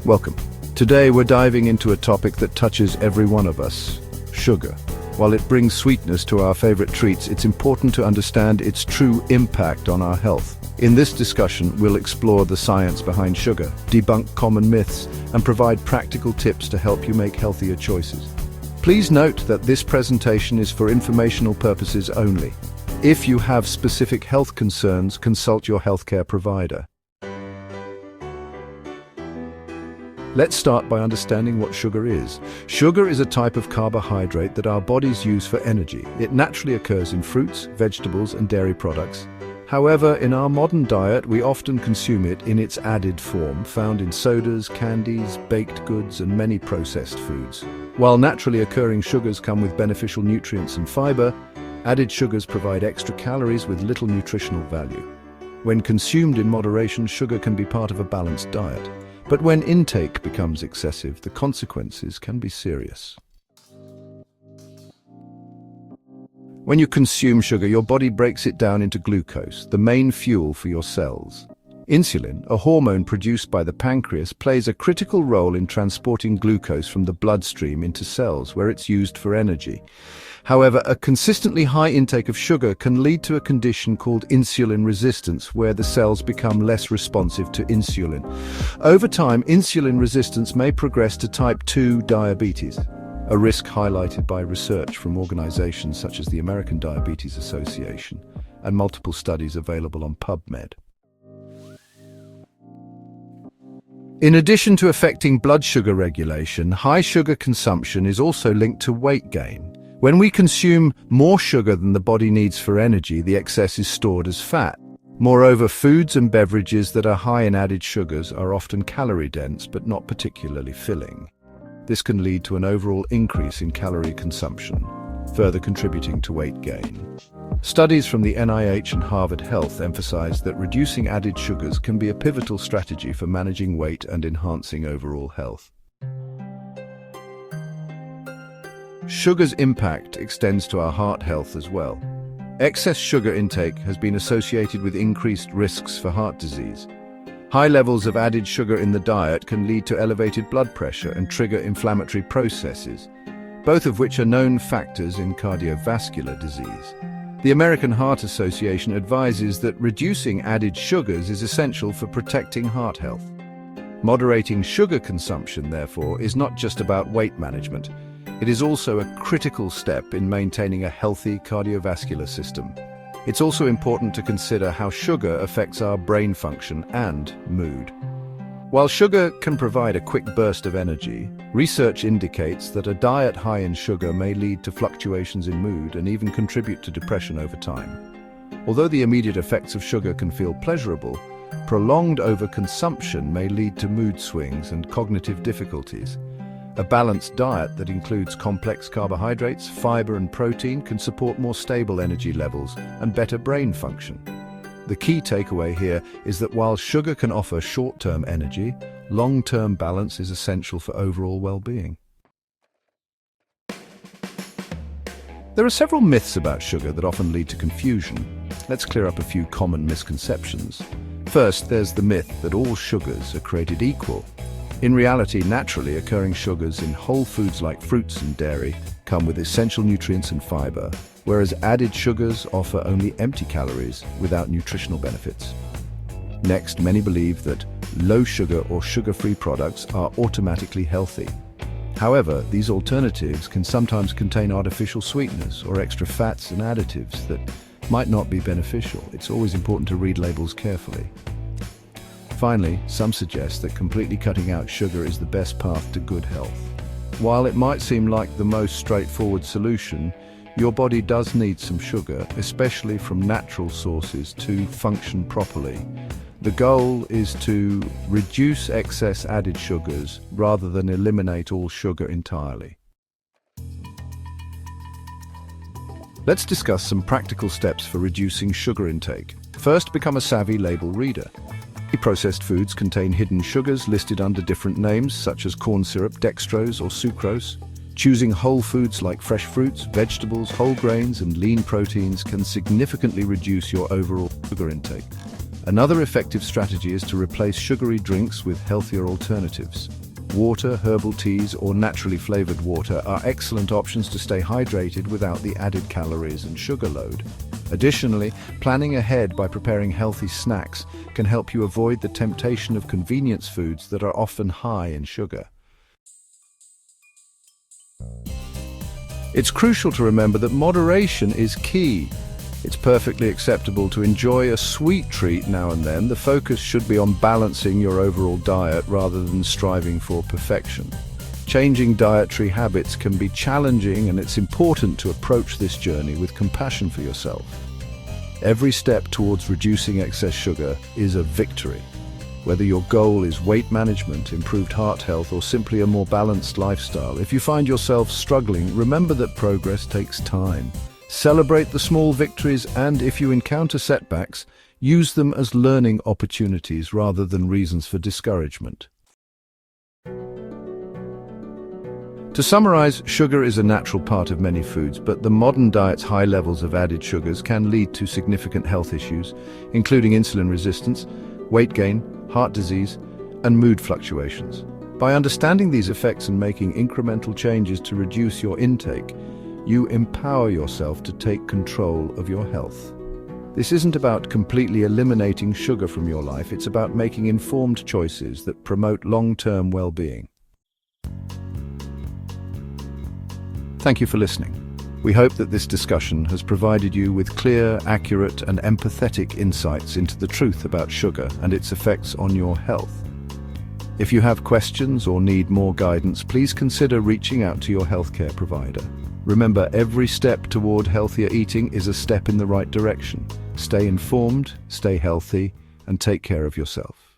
Welcome. Today we're diving into a topic that touches every one of us: sugar. While it brings sweetness to our favorite treats, it's important to understand its true impact on our health. In this discussion, we'll explore the science behind sugar, debunk common myths, and provide practical tips to help you make healthier choices. Please note that this presentation is for informational purposes only. If you have specific health concerns, consult your healthcare provider. Let's start by understanding what sugar is. Sugar is a type of carbohydrate that our bodies use for energy. It naturally occurs in fruits, vegetables, and dairy products. However, in our modern diet, we often consume it in its added form, found in sodas, candies, baked goods, and many processed foods. While naturally occurring sugars come with beneficial nutrients and fiber, added sugars provide extra calories with little nutritional value. When consumed in moderation, sugar can be part of a balanced diet. But when intake becomes excessive, the consequences can be serious. When you consume sugar, your body breaks it down into glucose, the main fuel for your cells. Insulin, a hormone produced by the pancreas, plays a critical role in transporting glucose from the bloodstream into cells, where it's used for energy. However, a consistently high intake of sugar can lead to a condition called insulin resistance, where the cells become less responsive to insulin. Over time, insulin resistance may progress to type 2 diabetes, a risk highlighted by research from organizations such as the American Diabetes Association and multiple studies available on PubMed. In addition to affecting blood sugar regulation, high sugar consumption is also linked to weight gain. When we consume more sugar than the body needs for energy, the excess is stored as fat. Moreover, foods and beverages that are high in added sugars are often calorie-dense but not particularly filling. This can lead to an overall increase in calorie consumption, further contributing to weight gain. Studies from the NIH and Harvard Health emphasize that reducing added sugars can be a pivotal strategy for managing weight and enhancing overall health. Sugar's impact extends to our heart health as well. Excess sugar intake has been associated with increased risks for heart disease. High levels of added sugar in the diet can lead to elevated blood pressure and trigger inflammatory processes, both of which are known factors in cardiovascular disease. The American Heart Association advises that reducing added sugars is essential for protecting heart health. Moderating sugar consumption, therefore, is not just about weight management. It is also a critical step in maintaining a healthy cardiovascular system. It's also important to consider how sugar affects our brain function and mood. While sugar can provide a quick burst of energy, research indicates that a diet high in sugar may lead to fluctuations in mood and even contribute to depression over time. Although the immediate effects of sugar can feel pleasurable, prolonged overconsumption may lead to mood swings and cognitive difficulties. A balanced diet that includes complex carbohydrates, fiber, and protein can support more stable energy levels and better brain function. The key takeaway here is that while sugar can offer short-term energy, long-term balance is essential for overall well-being. There are several myths about sugar that often lead to confusion. Let's clear up a few common misconceptions. First, there's the myth that all sugars are created equal. In reality, naturally occurring sugars in whole foods like fruits and dairy come with essential nutrients and fiber, whereas added sugars offer only empty calories without nutritional benefits. Next, many believe that low sugar or sugar-free products are automatically healthy. However, these alternatives can sometimes contain artificial sweeteners or extra fats and additives that might not be beneficial. It's always important to read labels carefully. Finally, some suggest that completely cutting out sugar is the best path to good health. While it might seem like the most straightforward solution, your body does need some sugar, especially from natural sources, to function properly. The goal is to reduce excess added sugars rather than eliminate all sugar entirely. Let's discuss some practical steps for reducing sugar intake. First, become a savvy label reader. Processed foods contain hidden sugars listed under different names, such as corn syrup, dextrose, or sucrose. Choosing whole foods like fresh fruits, vegetables, whole grains, and lean proteins can significantly reduce your overall sugar intake. Another effective strategy is to replace sugary drinks with healthier alternatives. Water, herbal teas, or naturally flavored water are excellent options to stay hydrated without the added calories and sugar load. Additionally, planning ahead by preparing healthy snacks can help you avoid the temptation of convenience foods that are often high in sugar. It's crucial to remember that moderation is key. It's perfectly acceptable to enjoy a sweet treat now and then. The focus should be on balancing your overall diet rather than striving for perfection. Changing dietary habits can be challenging, and it's important to approach this journey with compassion for yourself. Every step towards reducing excess sugar is a victory. Whether your goal is weight management, improved heart health, or simply a more balanced lifestyle, if you find yourself struggling, remember that progress takes time. Celebrate the small victories, and if you encounter setbacks, use them as learning opportunities rather than reasons for discouragement. To summarize, sugar is a natural part of many foods, but the modern diet's high levels of added sugars can lead to significant health issues, including insulin resistance, weight gain, heart disease, and mood fluctuations. By understanding these effects and making incremental changes to reduce your intake, you empower yourself to take control of your health. This isn't about completely eliminating sugar from your life, it's about making informed choices that promote long-term well-being. Thank you for listening. We hope that this discussion has provided you with clear, accurate, and empathetic insights into the truth about sugar and its effects on your health. If you have questions or need more guidance, please consider reaching out to your healthcare provider. Remember, every step toward healthier eating is a step in the right direction. Stay informed, stay healthy, and take care of yourself.